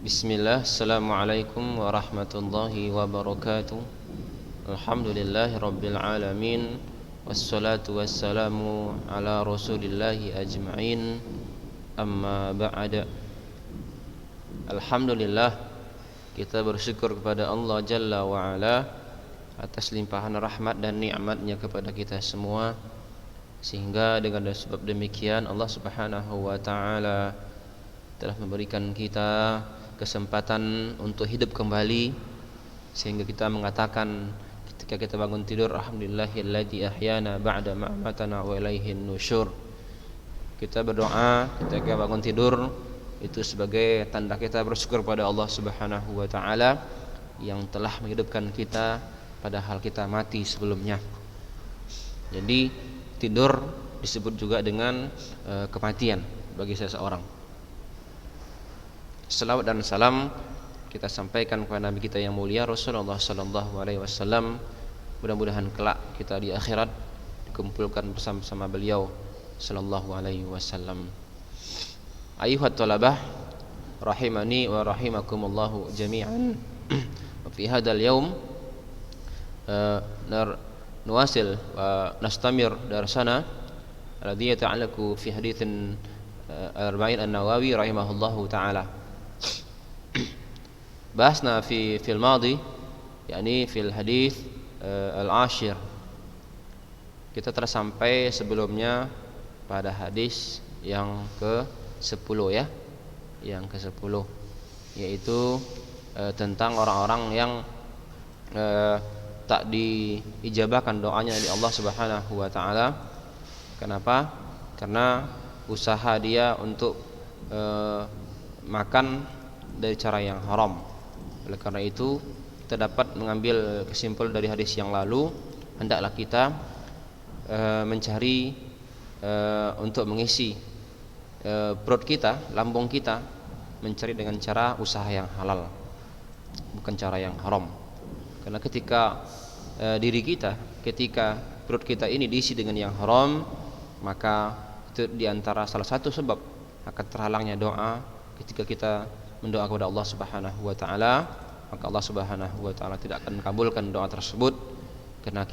Bismillah, Assalamualaikum warahmatullahi wabarakatuh. Alhamdulillahi rabbil alamin. Wassalatu wassalamu ala rasulillahi ajma'in. Amma ba'da. Alhamdulillah, kita bersyukur kepada Allah Jalla wa'ala atas limpahan rahmat dan nikmatnya kepada kita semua, sehingga dengan sebab demikian Allah subhanahu wa ta'ala telah memberikan kita kesempatan untuk hidup kembali, sehingga kita mengatakan ketika kita bangun tidur, alhamdulillahilladzi ahyana ba'da ma amatana wa ilaihin nusyur. Kita berdoa ketika bangun tidur itu sebagai tanda kita bersyukur pada Allah Subhanahu wa taala yang telah menghidupkan kita padahal kita mati sebelumnya. Jadi tidur disebut juga dengan kematian bagi seseorang. Salawat dan salam kita sampaikan kepada Nabi kita yang mulia Rasulullah sallallahu alaihi wasallam. Mudah-mudahan kelak kita di akhirat dikumpulkan bersama-sama beliau sallallahu alaihi wasallam. Ayuhat talabah rahimani wa rahimakumullah jami'an. Fi hadzal yaum nuwasil wa nastamir darsana alladhi yata'allaqu fi haditsin al-arba'in an-Nawawi rahimahullahu ta'ala. Bahasna fi al-madi, yakni fil hadits al-ashir. Kita telah sampai sebelumnya pada hadis yang ke-10 ya. Yang ke-10 yaitu tentang orang-orang yang tak diijabahkan doanya oleh Allah Subhanahu wa taala. Kenapa? Karena usaha dia untuk makan dari cara yang haram. Oleh karena itu kita dapat mengambil kesimpulan dari hadis yang lalu, hendaklah kita mencari untuk mengisi perut kita, lambung kita, mencari dengan cara usaha yang halal, bukan cara yang haram. Karena ketika ketika perut kita ini diisi dengan yang haram, maka itu diantara salah satu sebab akan terhalangnya doa ketika kita mendoa kepada Allah Subhanahu wa taala. Maka Allah Subhanahu wa taala tidak akan mengabulkan doa tersebut karena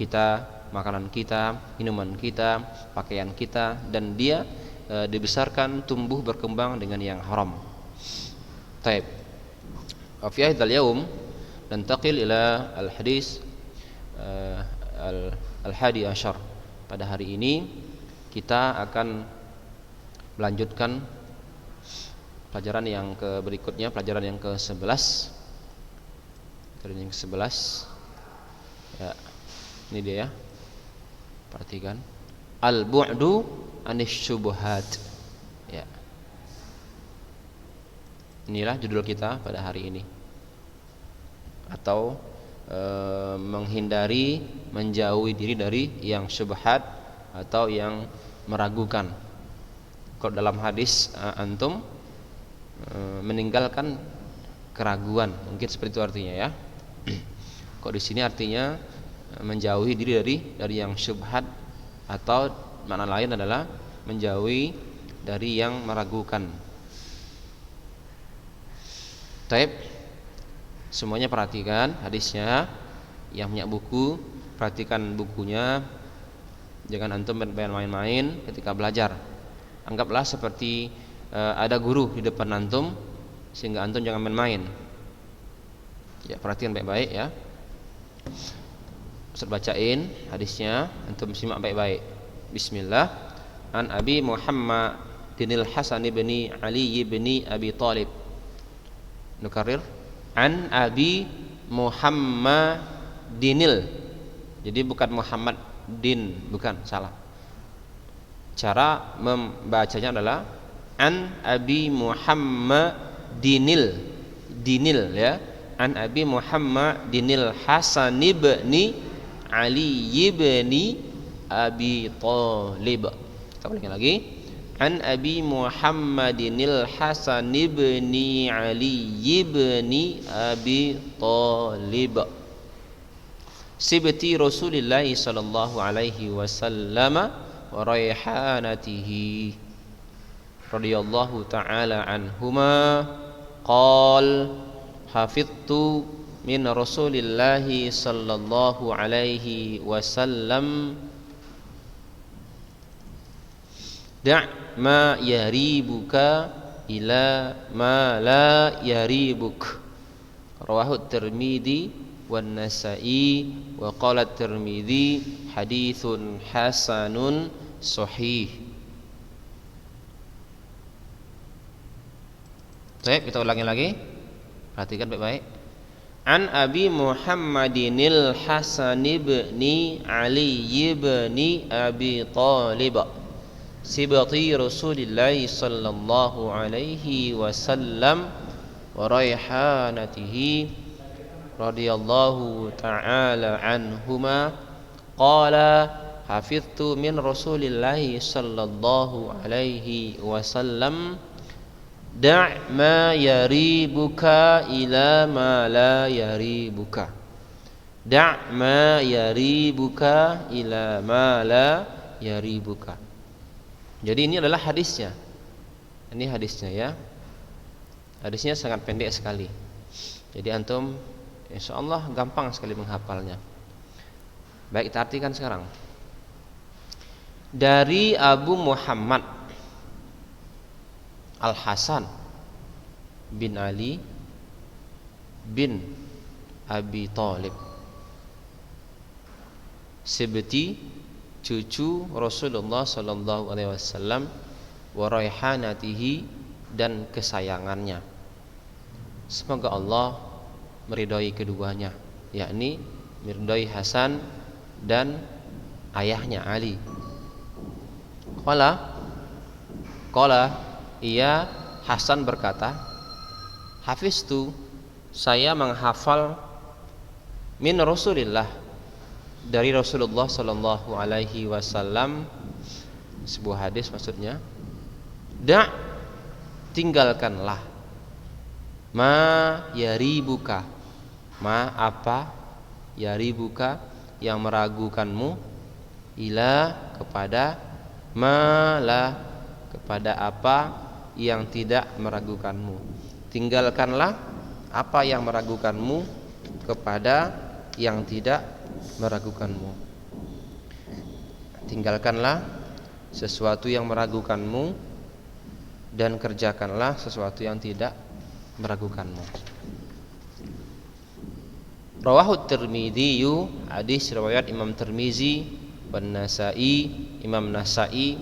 makanan kita, minuman kita, pakaian kita, dan dia dibesarkan tumbuh berkembang dengan yang haram. Taib. Fi hadzal yaum nantaqil ila al-hadis al-hadi asyar. Pada hari ini kita akan melanjutkan pelajaran yang berikutnya, pelajaran yang ke-11. Pelajaran yang ke-11. Ya. Ini dia ya. Perhatikan. Al-bu'du anis syubhat. Ya. Inilah judul kita pada hari ini. Atau menghindari, menjauhi diri dari yang syubhat atau yang meragukan. Kalau dalam hadis antum meninggalkan keraguan, mungkin seperti itu artinya ya. Kok di sini artinya menjauhi diri dari yang syubhat, atau makna lain adalah menjauhi dari yang meragukan. Taib. Semuanya perhatikan hadisnya. Yang punya buku, perhatikan bukunya. Jangan antum main-main ketika belajar. Anggaplah seperti ada guru di depan antum, sehingga antum jangan main-main. Ya, perhatikan baik-baik ya. Ustaz bacain hadisnya, antum simak baik-baik. Bismillah. An Abi Muhammad dinil Hasan ibni Ali ibni Abi Talib. Nukarir. An Abi Muhammad dinil. Jadi bukan Muhammad din, bukan, salah. Cara membacanya adalah An Abi Muhammad dinil ya. An Abi Muhammad dinil Hasan ibni Ali ibni Abi Talib. Kita ulangi lagi. An Abi Muhammadinil Hasan ibni Ali ibni Abi Talib. Sibti Rasulillah sallallahu alaihi wasallam wa raihanatihi radhiyallahu ta'ala anhuma qal hafidtu min Rasulillahi sallallahu alaihi wasallam da' ma yaribuka ila ma la yaribuk. Rawahu Tirmidzi wan Nasa'i wa qala Tirmidzi haditsun hasanun sahih. Baik, kita ulangi lagi. Perhatikan baik-baik. An Abi Muhammadinil Hasan ibni Ali ibni Abi Talib sibati Rasulillah sallallahu alaihi wasallam wa raihanatihi radhiyallahu ta'ala anhuma qala hafiztu min Rasulillah sallallahu alaihi wasallam da' ma yaribuka ila ma la yaribuka. Da' ma yaribuka ila ma la yaribuka. Jadi ini adalah hadisnya. Ini hadisnya ya. Hadisnya sangat pendek sekali. Jadi antum insyaallah gampang sekali menghafalnya. Baik, kita artikan sekarang. Dari Abu Muhammad Al-Hasan bin Ali bin Abi Talib, seperti cucu Rasulullah sallallahu alaihi wasallam, wa raihanatihi, dan kesayangannya. Semoga Allah meridhai keduanya, yakni meridhai Hasan dan ayahnya Ali. Qala ia Hasan berkata, hafiztu, saya menghafal, min Rasulillah, dari Rasulullah sallallahu alaihi wasallam, sebuah hadis maksudnya, da' tinggalkanlah, ma yaribuka, ma apa, yaribuka yang meragukanmu, ila kepada, ma la kepada apa yang tidak meragukanmu. Tinggalkanlah apa yang meragukanmu kepada yang tidak meragukanmu. Tinggalkanlah sesuatu yang meragukanmu dan kerjakanlah sesuatu yang tidak meragukanmu. Rawahu Tirmidzi, hadis riwayat Imam Tirmizi, wan Nasa'i, Imam Nasa'i,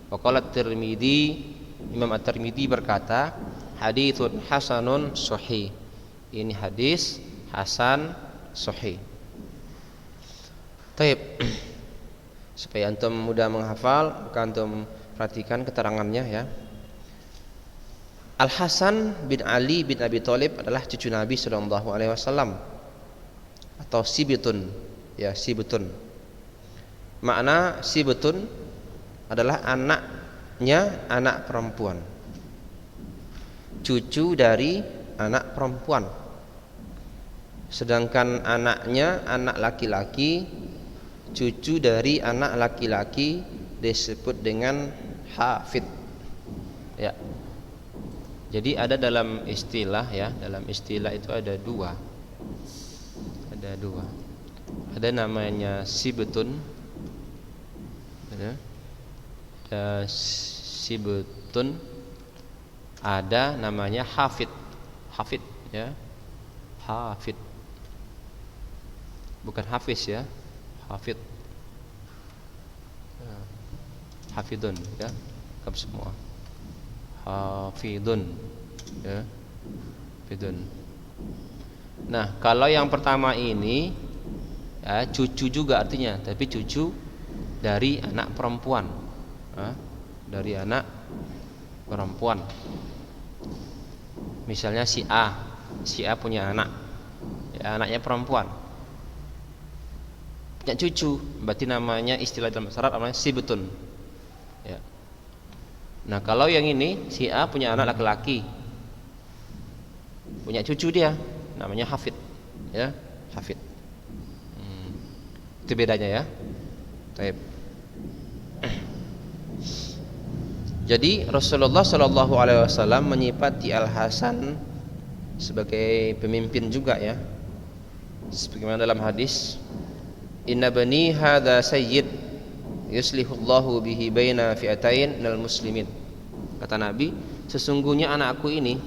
wa qala Tirmidzi, Imam At-Tirmidzi berkata, haditsun hasanun sahih. Ini hadis hasan sahih. Taib. Supaya antum mudah menghafal, maka antum perhatikan keterangannya ya. Al-Hasan bin Ali bin Abi Thalib adalah cucu Nabi sallallahu alaihi wasallam, atau sibtun ya, sibtun. Makna sibtun adalah anaknya, anak perempuan, cucu dari anak perempuan. Sedangkan anaknya anak laki-laki, cucu dari anak laki-laki disebut dengan hafid ya. Jadi ada dalam istilah ya, dalam istilah itu ada dua. Ada namanya sibtun, ada sibtun, ada namanya hafid ya, hafid, bukan hafiz ya, hafid, hafidun ya, lengkap semua, hafidun ya, hafidun. Nah, kalau yang pertama ini ya, cucu juga artinya, tapi cucu dari anak perempuan, dari anak perempuan. Misalnya si A punya anak, ya, anaknya perempuan, punya cucu, berarti namanya, istilah dalam bahasa Arab namanya sibtun ya. Nah, kalau yang ini si A punya anak laki-laki, punya cucu dia, namanya hafid ya, hafid. Itu bedanya ya. Baik. Jadi Rasulullah sallallahu alaihi wasallam menyifati Al Hasan sebagai pemimpin juga ya. Sebagaimana dalam hadis, inna bani hadza sayyid yuslihullahu bihi baina fi'atain minal muslimin. Kata Nabi, sesungguhnya anakku ini,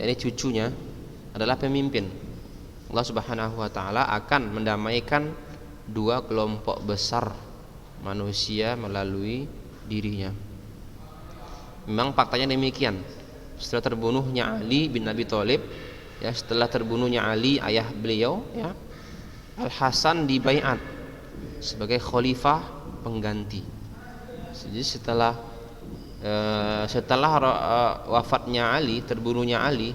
yakni cucunya, adalah pemimpin. Allah Subhanahu wa taala akan mendamaikan dua kelompok besar manusia melalui dirinya. Memang faktanya demikian. Setelah terbunuhnya Ali bin Abi Thalib, ya, setelah terbunuhnya Ali ayah beliau, ya, Al Hasan dibaiat sebagai khalifah pengganti. Jadi setelah wafatnya Ali, terbunuhnya Ali,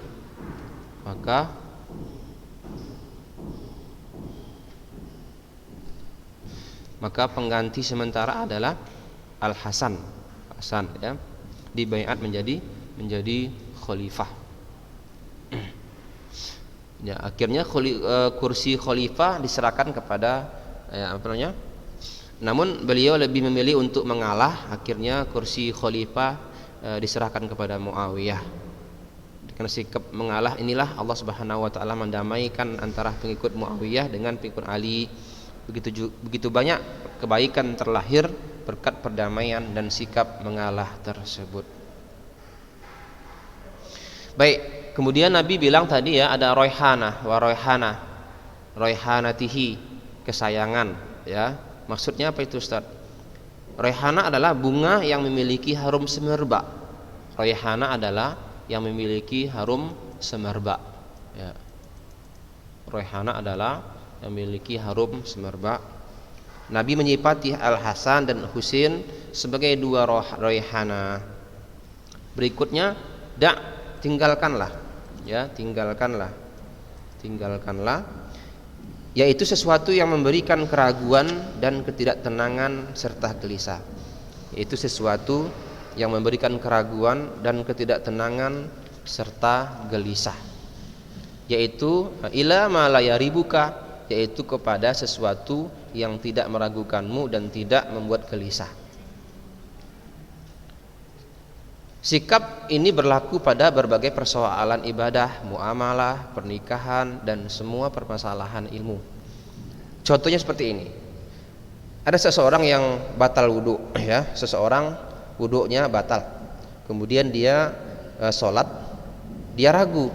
maka pengganti sementara adalah Al Hasan, ya, dibaiat menjadi khalifah. Ya, akhirnya kursi khalifah diserahkan kepada namun beliau lebih memilih untuk mengalah. Akhirnya kursi khalifah diserahkan kepada Muawiyah. Dengan sikap mengalah inilah Allah Subhanahu wa taala mendamaikan antara pengikut Muawiyah dengan pengikut Ali. Begitu banyak kebaikan terlahir berkat perdamaian dan sikap mengalah tersebut. Baik, kemudian Nabi bilang tadi ya, ada roihana wa roihana, roihanatihi, kesayangan, ya. Maksudnya apa itu, Ustaz? Roihana adalah bunga yang memiliki harum semerbak. Roihana adalah yang memiliki harum semerbak, ya. Roihana adalah yang memiliki harum semerbak. Nabi menyifati Al Hasan dan Husain sebagai dua roihana. Berikutnya, tinggalkanlah, ya, tinggalkanlah, yaitu sesuatu yang memberikan keraguan dan ketidaktenangan serta gelisah. Yaitu sesuatu yang memberikan keraguan dan ketidaktenangan serta gelisah. Yaitu ila ma la yaribuka, yaitu kepada sesuatu yang tidak meragukanmu dan tidak membuat gelisah. Sikap ini berlaku pada berbagai persoalan ibadah, muamalah, pernikahan, dan semua permasalahan ilmu. Contohnya seperti ini. Ada seseorang yang batal wudu, ya, seseorang wudunya batal. Kemudian dia sholat, dia ragu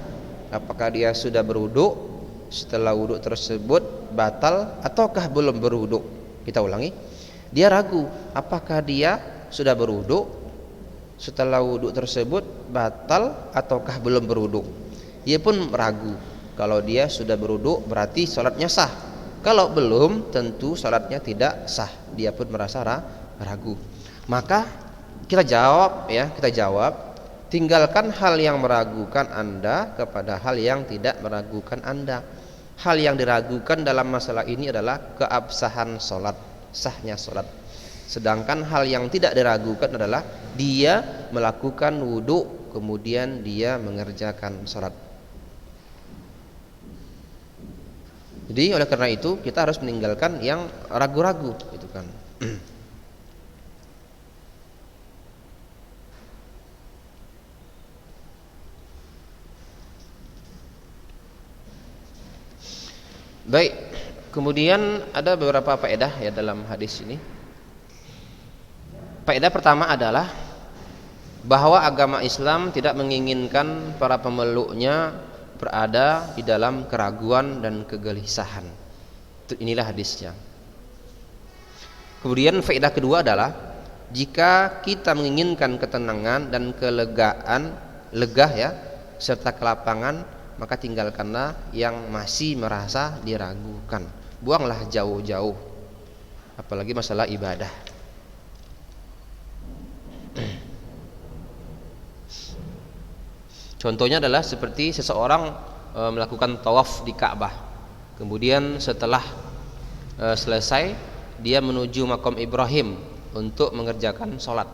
apakah dia sudah berwudu setelah wudu tersebut batal ataukah belum berwudu. Kita ulangi. Dia ragu apakah dia sudah berwudu setelah wudu tersebut batal ataukah belum berwudu. Dia pun ragu. Kalau dia sudah berwudu berarti salatnya sah. Kalau belum tentu salatnya tidak sah. Dia pun merasa ragu. Maka kita jawab, ya, tinggalkan hal yang meragukan Anda kepada hal yang tidak meragukan Anda. Hal yang diragukan dalam masalah ini adalah keabsahan sholat, sahnya sholat. Sedangkan hal yang tidak diragukan adalah dia melakukan wudu kemudian dia mengerjakan sholat. Jadi oleh karena itu kita harus meninggalkan yang ragu-ragu, gitu kan. Baik, kemudian ada beberapa faedah ya dalam hadis ini. Faedah pertama adalah bahwa agama Islam tidak menginginkan para pemeluknya berada di dalam keraguan dan kegelisahan. Inilah hadisnya. Kemudian faedah kedua adalah jika kita menginginkan ketenangan dan kelegaan, lega ya, serta kelapangan, maka tinggalkanlah yang masih merasa diragukan. Buanglah jauh-jauh, apalagi masalah ibadah. Contohnya adalah seperti seseorang melakukan tawaf di Ka'bah. Kemudian setelah selesai dia menuju makam Ibrahim untuk mengerjakan sholat.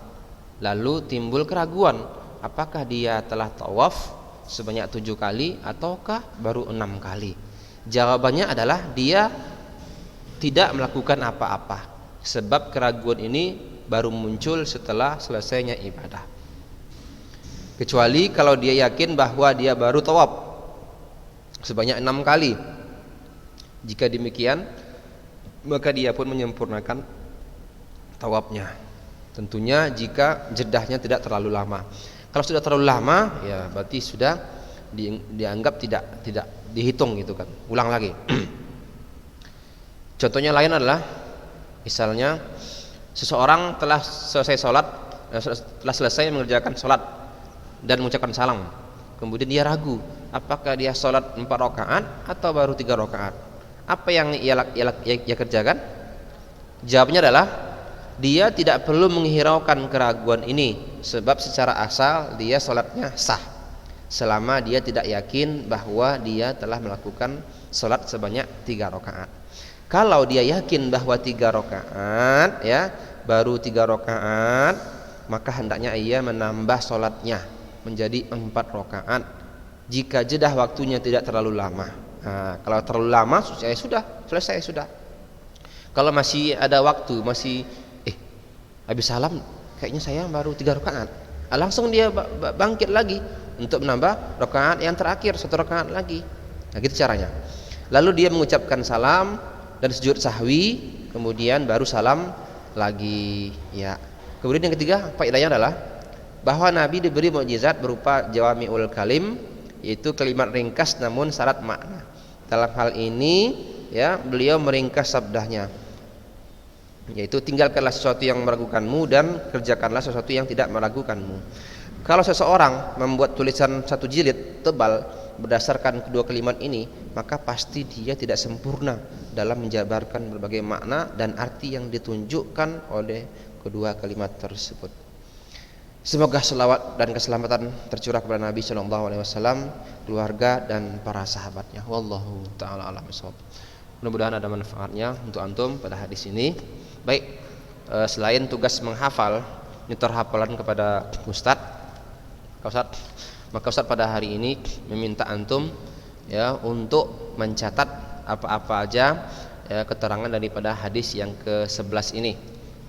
Lalu timbul keraguan, apakah dia telah tawaf sebanyak 7 kali ataukah baru 6 kali? Jawabannya adalah dia tidak melakukan apa-apa, sebab keraguan ini baru muncul setelah selesainya ibadah. Kecuali kalau dia yakin bahwa dia baru tawaf, sebanyak 6 kali. Jika demikian, maka dia pun menyempurnakan tawafnya. Tentunya jika jedahnya tidak terlalu lama. Kalau sudah terlalu lama, ya berarti sudah dianggap tidak dihitung gitu kan. Ulang lagi. Contohnya lain adalah misalnya seseorang telah selesai mengerjakan sholat dan mengucapkan salam. Kemudian dia ragu, apakah dia sholat 4 rakaat atau baru 3 rakaat. Apa yang ia kerjakan? Jawabnya adalah dia tidak perlu menghiraukan keraguan ini, sebab secara asal dia sholatnya sah, selama dia tidak yakin bahwa dia telah melakukan sholat sebanyak 3 rakaat. Kalau dia yakin bahwa 3 rakaat, ya baru 3 rakaat, maka hendaknya ia menambah sholatnya menjadi 4 rakaat jika jeda waktunya tidak terlalu lama. Nah, kalau terlalu lama sudah selesai sudah. Kalau masih ada waktu, masih habis salam kayaknya saya baru 3 rakaat, langsung dia bangkit lagi untuk menambah rakaat yang terakhir, 1 rakaat lagi. Nah, gitu caranya. Lalu dia mengucapkan salam dan sujud sahwi, kemudian baru salam lagi, ya. Kemudian yang ketiga, faedahnya adalah bahwa Nabi diberi mukjizat berupa jawami'ul kalim, yaitu kalimat ringkas namun syarat makna. Dalam hal ini, ya, beliau meringkas sabdanya, yaitu tinggalkanlah sesuatu yang meragukanmu dan kerjakanlah sesuatu yang tidak meragukanmu. Kalau seseorang membuat tulisan 1 jilid tebal berdasarkan kedua kalimat ini, maka pasti dia tidak sempurna dalam menjabarkan berbagai makna dan arti yang ditunjukkan oleh kedua kalimat tersebut. Semoga selawat dan keselamatan tercurah kepada Nabi SAW, keluarga dan para sahabatnya. Wallahu ta'ala a'lam bishawab. Mudah-mudahan ada manfaatnya untuk antum pada hadis ini. Baik, selain tugas menghafal, nyetor hafalan kepada Ustadz, maka Ustadz pada hari ini meminta antum, ya, untuk mencatat apa-apa aja, ya, keterangan daripada hadis yang ke-11 ini.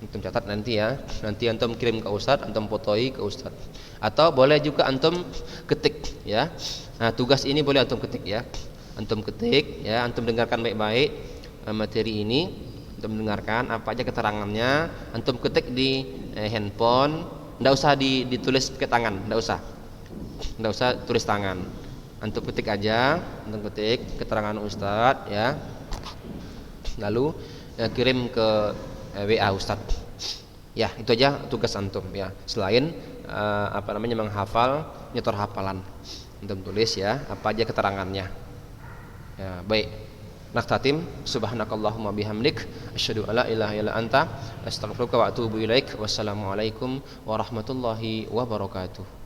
Antum catat nanti, ya. Nanti antum kirim ke Ustadz, antum fotoi ke Ustadz. Atau boleh juga antum ketik, ya. Nah, tugas ini boleh antum ketik, ya. Antum ketik, ya, antum dengarkan baik-baik materi ini. Antum dengarkan apa aja keterangannya, antum ketik di handphone, enggak usah ditulis pakai tangan, enggak usah tulis tangan. Antum ketik aja, antum ketik keterangan Ustadz, ya. Lalu kirim ke WA Ustadz. Ya, itu aja tugas antum, ya. Selain menghafal, nyetor hafalan, antum tulis, ya, apa aja keterangannya. Ya, baik. Naktatim, subhanakallahumma bihamdik, asyhadu alla ilaha illa anta, astaghfiruka wa atubu ilaik. Wassalamualaikum warahmatullahi wabarakatuh.